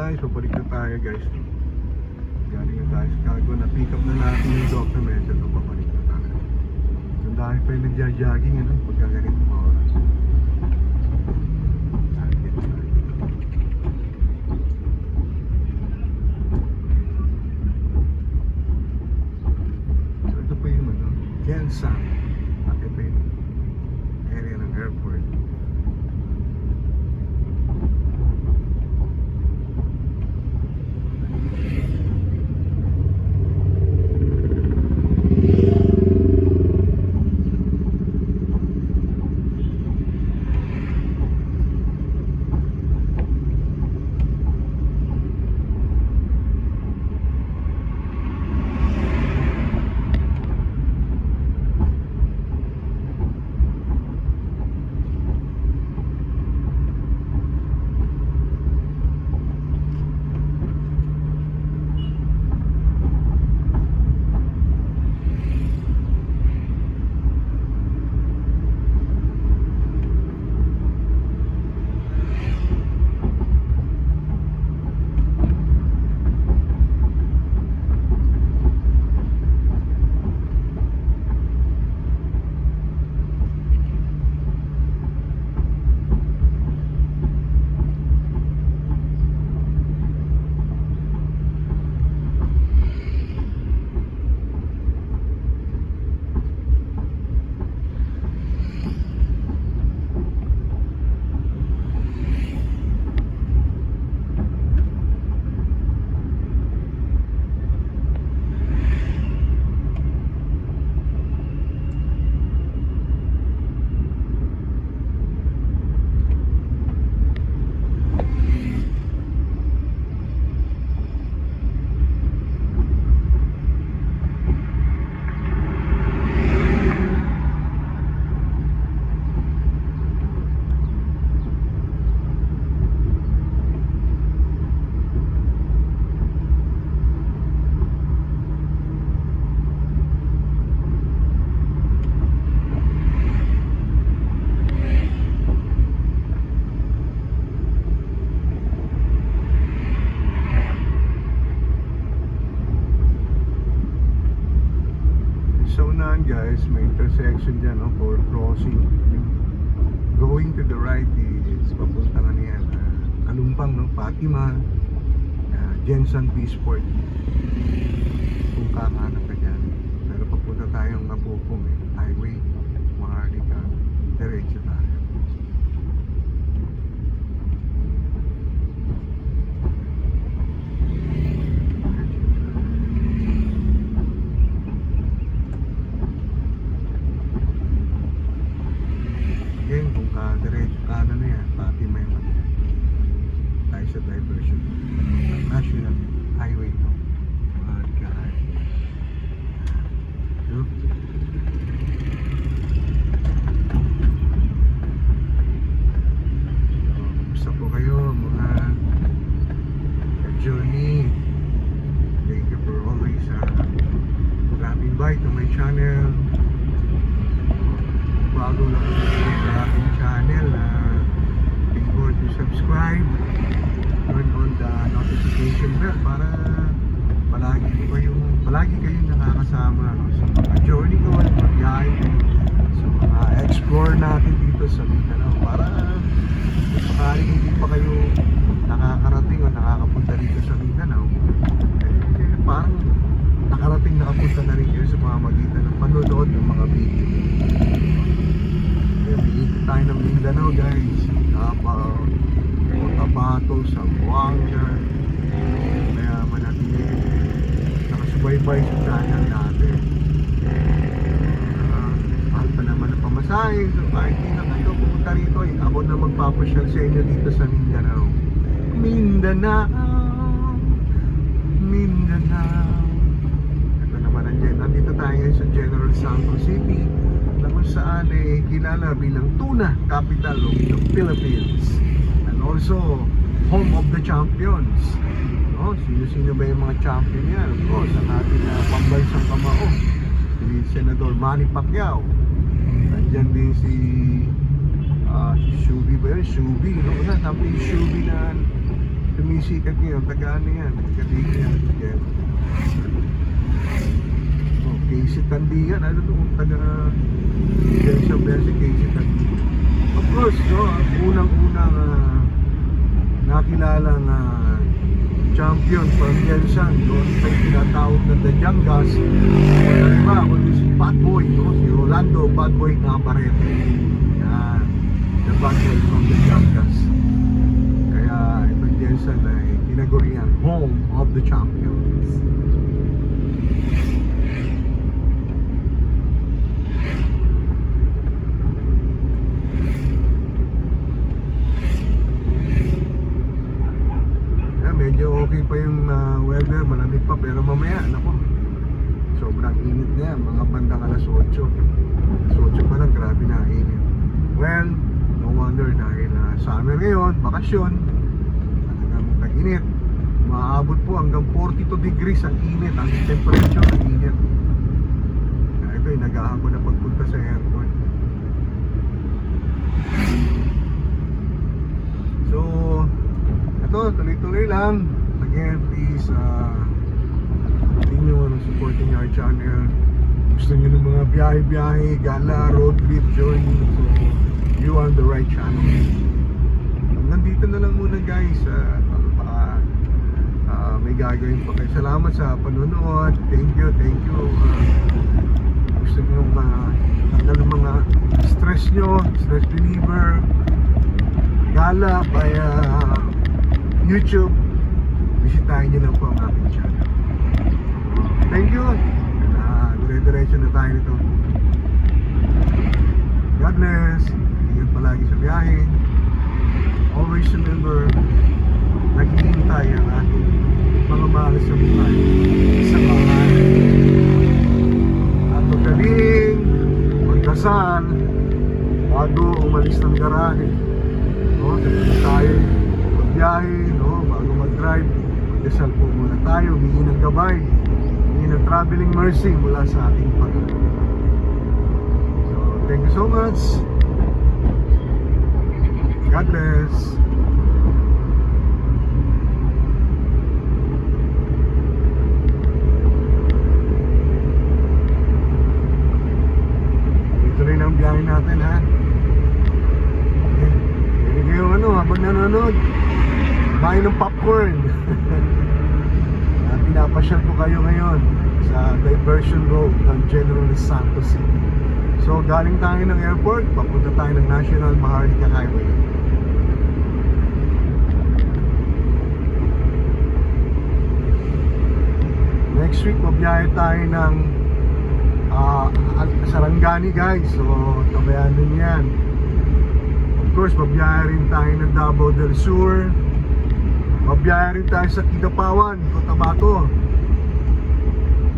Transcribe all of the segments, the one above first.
guys, pabalik na tayo guys. Galing na tayo sa cargo, na-pick up na natin yung document. Ito, pabalik na tayo. So dahil pa yung nagja-jogging, ano, pagka ganito mga oras. So ito pa yung ano, Gensan. Ito pa yung area ng airport. Guys, may intersection dyan, no, for crossing. Going to the right is papunta nga niyan Kalumpang, no, Fatima, Gensan Peaceport kung kakanan ka dyan. Pero papunta tayong Napupong highway, Maharlika, diretso tayo. Diretso kanan na yan, pati may tayo sa diversion National Highway, no? Kumusta po kayo mga journey? Thank you for always dropping by to my channel. Bago lang sa aking channel, be sure to subscribe, turn on the notification bell para palagi kayong nakakasama, no, sa mga journey ko at pagbiyahe ko sa mga explore natin dito sa Mindanao, para sakaling hindi pa kayo nakakarating o nakakapunta dito sa Mindanao, parang nakapunta na rin kayo sa pamamagitan ng panonood ng mga video. Ikot tayo ng Mindanao guys, Davao, Cotabato, Zamboanga, kaya manatili nakasubaybay sa channel natin. Mahal pa naman ang pamasahe, so kahit di na kayo pumunta rito, ako na magpapasyal sa inyo dito sa Mindanao. Mindanao. Ito naman nandito tayo sa General Santos City, na kung saan kilala bilang tuna capital of the Philippines, and also home of the champions, no? Sino ba yung mga champion yan? Of course, ang ating pambansang kamao, si Senador Manny Pacquiao. Nandyan din si Shubi ba yun? Shubi, no? Sabi yung Shubi na Tumisikat ngayon, taga ano yan, taga-liga yan. Yan. Oh, Casey Tandigan, ano to, taga Jensa Bessie, Casey Tandigan. Of course, no, ang unang-unang nakilalang champion from Jensan, doon ay tinatawag na The Jangas. Wala iba, kundi si Fatboy, no? Si Rolando Fatboy Navarrete. Yan, the Fatboy from The Jangas. Kaya itong Jensan ay tinagurian home of the champions. Medyo okay pa yung weather, malamig pa, pero mamaya, nako, sobrang init na yan, mga bandang alas 8 pa lang, grabe na init. Well, no wonder dahil summer ngayon, bakasyon, talagang nag-init, maabot po hanggang 42 degrees ang init, ang temperature ng init. Ito yung nagahan ko na pagpunta sa airport. So ito, tuloy-tuloy lang. Again, please continue on supporting our channel. Gusto nyo ng mga biyahe-biyahe, gala, road trip, journey, so you are on the right channel. Nandito na lang muna guys. May gagawin pa kayo. Salamat sa panonood. Thank you. Gusto nyo tanggal ng mga stress nyo, stress reliever, gala, YouTube, bisitahin nyo lang po ang aking channel. Thank you. Dire-diretso na tayo nito. God bless. Ingat palagi sa biyahe. Always remember, naghihintay ang ating mga mahal sa buhay sa bahay. At magaling magdasal bago umalis ng garahe. No, tayo biyahe, no, bago mag-drive, magdasal po muna tayo, humingi ng gabay, humingi ng traveling mercy mula sa ating Panginoon. So, thank you so much. God bless. Ito rin ang biyahe natin, ha? Hindi kayo habang nanonood, kumain ng popcorn. Pinapasyal ko kayo ngayon sa Diversion Road ng General Santos City. So galing tayo ng airport, papunta tayo ng National Maharlika Highway. Next week mabiyahe tayo ng Sarangani guys. So tabayan din yan. Of course, mabiyahe rin tayo ng Davao del Sur. Mabiyahe rin tayo sa Kidapawan, Cotabato.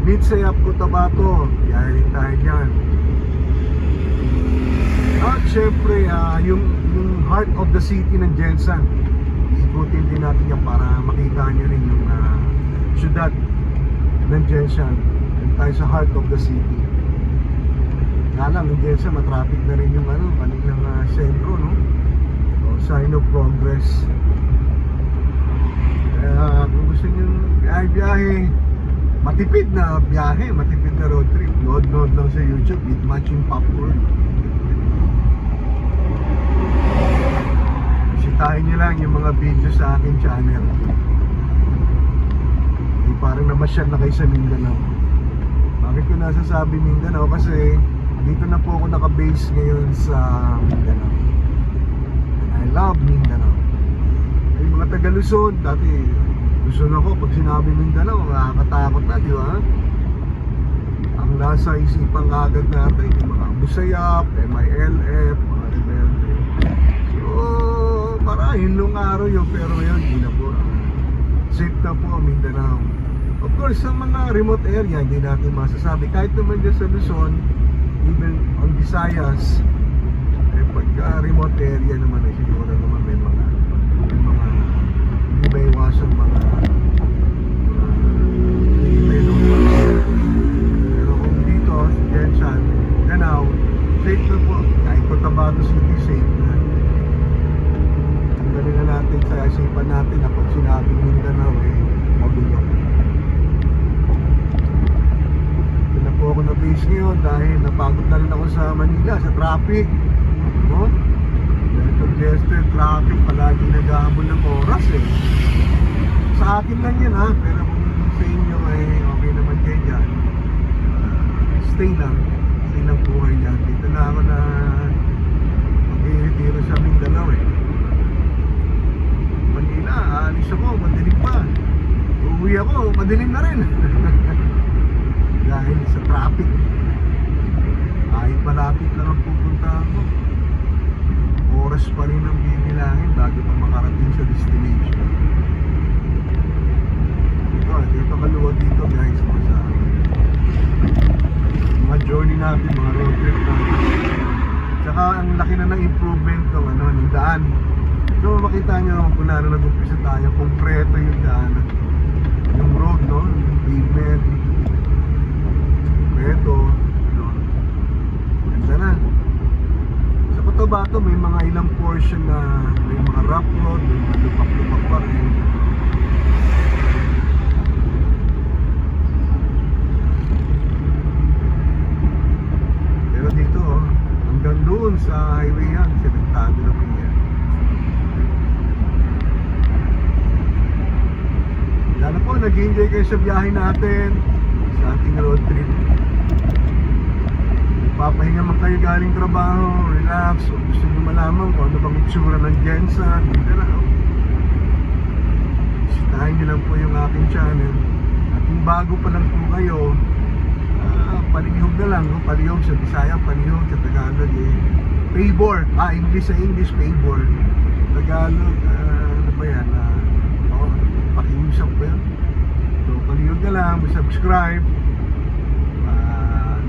Mitsayap, Cotabato. Biyahe rin tayo dyan. At syempre, yung heart of the city ng Jensan. Ikutin din natin yan para makita nyo rin yung syudad ng Jensan. Yung tayo sa heart of the city. Nga lang, yung Jensan, matraffic na rin yung kanilang sentro, no? So, sign of progress. Kaya kung gusto nyo biyahe, matipid na biyahe, matipid na road trip, load lang sa YouTube with matching popcorn. Bisitahin nyo lang yung mga video sa aking channel. Parang namasyal na kayo sa Mindanao. Bakit ko nasasabi Mindanao? Kasi dito na po ako naka-base ngayon sa Mindanao. And I love Mindanao. Yung mga taga Luzon, dati Luzon ako, pag sinabi Mindanao, nakakatakot na, di ba? Ang nasa isipan agad natin, yung mga Busayap, MILF, mga rebelde. So, yun nung araw yun, pero ngayon, hindi na po. Safe na po ang Mindanao. Of course, sa mga remote area, hindi natin masasabi. Kahit naman dyan sa Luzon, even on Visayas, pagka remote area naman, siguro naman may mga hindi may iwasan mga pero kung dito, Jensan, Danao, safe na po. Kahit Cotabato City, safe na. Tanggalin na natin sa isipan natin na pag sinabing Mindanao magulo. Ito na po ako na base ngayon dahil napagod na rin ako sa Manila, sa traffic, no? Dahil congested traffic, palagi nag-ahabol ng oras sa akin lang yan pero kung sa inyo okay naman kayo dyan, stay lang po kayo dyan. Dito na ako na mag-i-retiro sa Mindanao Manila, alis ako, madilim pa. Uuwi ako, madilim na rin. Dahil sa traffic. Kahit malapit lang ang pupunta ako, oras pa rin ang bibilangin bago pa makarating sa destination. Dito kaluwag dito guys, sa mga journey natin, mga road trip natin. Tsaka ang laki na ng improvement ng daan. So makita nyo kung na nag-umpisa tayo, konkreto yung daan, yung road, no? Yung pavement, konkreto, no? Ganda na. Sa Cotabato may mga ilang portion na may mga rough road, may mga lupak-lupak pa rin. Pero dito hanggang doon sa highway yan, sementado na po yan. Lalo po, nag-enjoy kayo sa biyahe natin, sa ating road trip. Papahinga man kayo galing trabaho, relax, o gusto nyo malaman kung ano bang itsura ng Jensen, Mindanao. Visitahin nyo lang po yung aking channel. At kung bago pa lang po kayo, palihog na lang, palihog sa Bisaya, palihog sa Tagalog Paybor, English sa English, Paybor. Tagalog, ano ba yan? Pakiusap ba yan? So, palihog na lang, subscribe.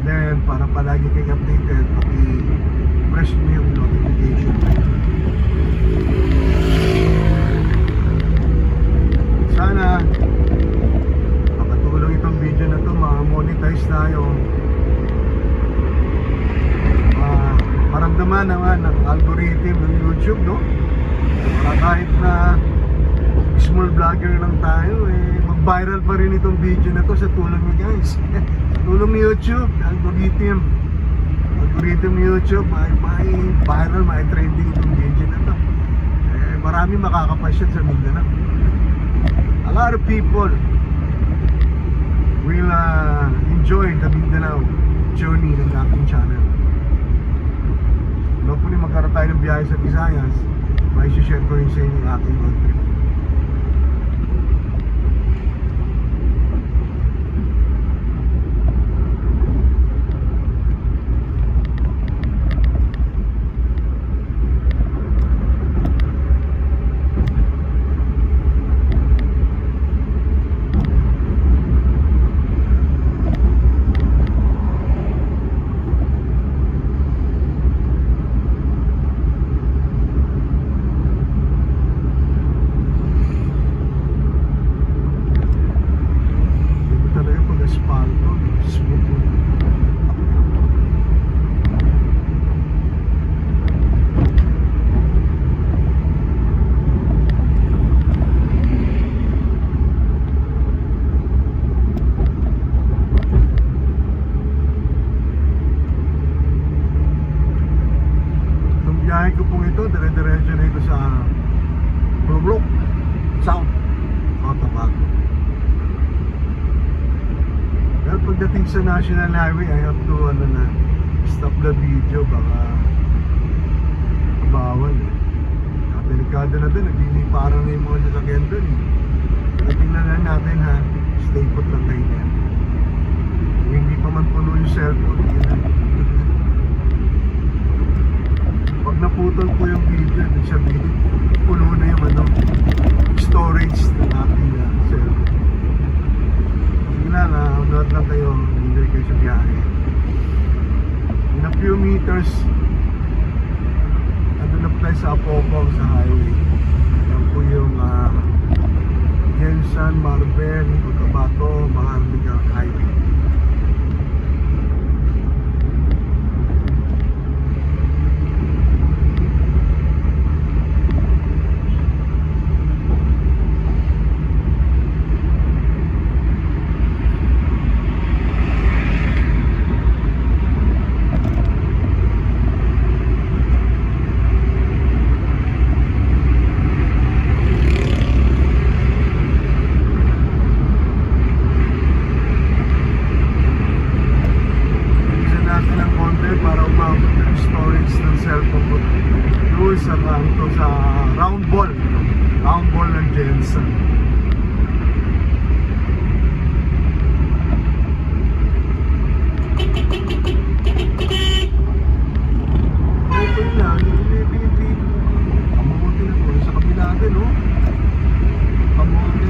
Then, para palagi kayo updated, paki-press mo yung notification. Sana makatulong itong video na to, ma-monetize tayo. Maramdaman naman ng algorithm ng YouTube, no? Para kahit na small vlogger lang tayo, mag-viral pa rin itong video na to sa tulong nyo guys. Sa tulong ni YouTube, algorithm ni YouTube, may viral, may trending itong video na to. Marami makakapasyon sa Mindanao. A lot of people will enjoy the Mindanao journey ng aking channel. Hopefully magkaroon tayo ng biyahe sa Visayas, may share ko rin sa inyo yung aking road trip. Biyahe ko pong ito, dire-diretso na ito sa Blue South Cotabato. Well, pagdating sa National Highway, I have to stop the video, baka bawal delikado na doon, nagliliparan na yung mga sasakyan doon tingnan na natin stay put lang kayo yan. Hindi pa man puno yung cellphone, pag naputol po yung video, ibig sabihin puno na yung storage ng aking cellphone. Sige lang, unod lang kayo, hindi kayo sa biyahe. In a few meters, na place sa Apopong sa highway. Yan po yung Jensen, Marbel, Cotabato, Maharlika Highway. cellphone ko. Doon sa kanto sa round ball ng Jensen. Ito na, kamuti na po sa kabila natin, no? Kamuti.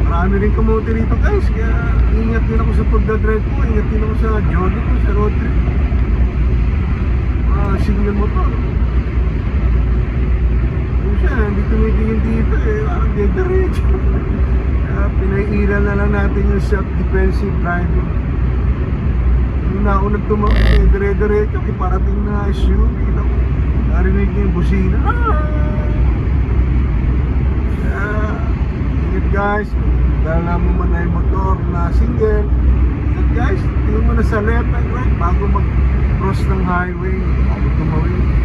Marami rin kamuti rito, guys. Kaya ingat din ako sa pagdadrive ko. Ingat din ako sa journey ko, sa road trip. Signal motor. Yung siya, hindi tumitingin dito eh. Parang diretso. Kaya pinaiiral na lang natin yung self-defensive driving. Yung naunag tumawag eh, dire-diretso. Iparating na SUV. Narinig niya yung busina. Kaya, ingat guys. Dahil naman man na yung motor na single. Ingat guys, tingin mo na sa left and right bago mag-cross ng highway. Bago tumawid.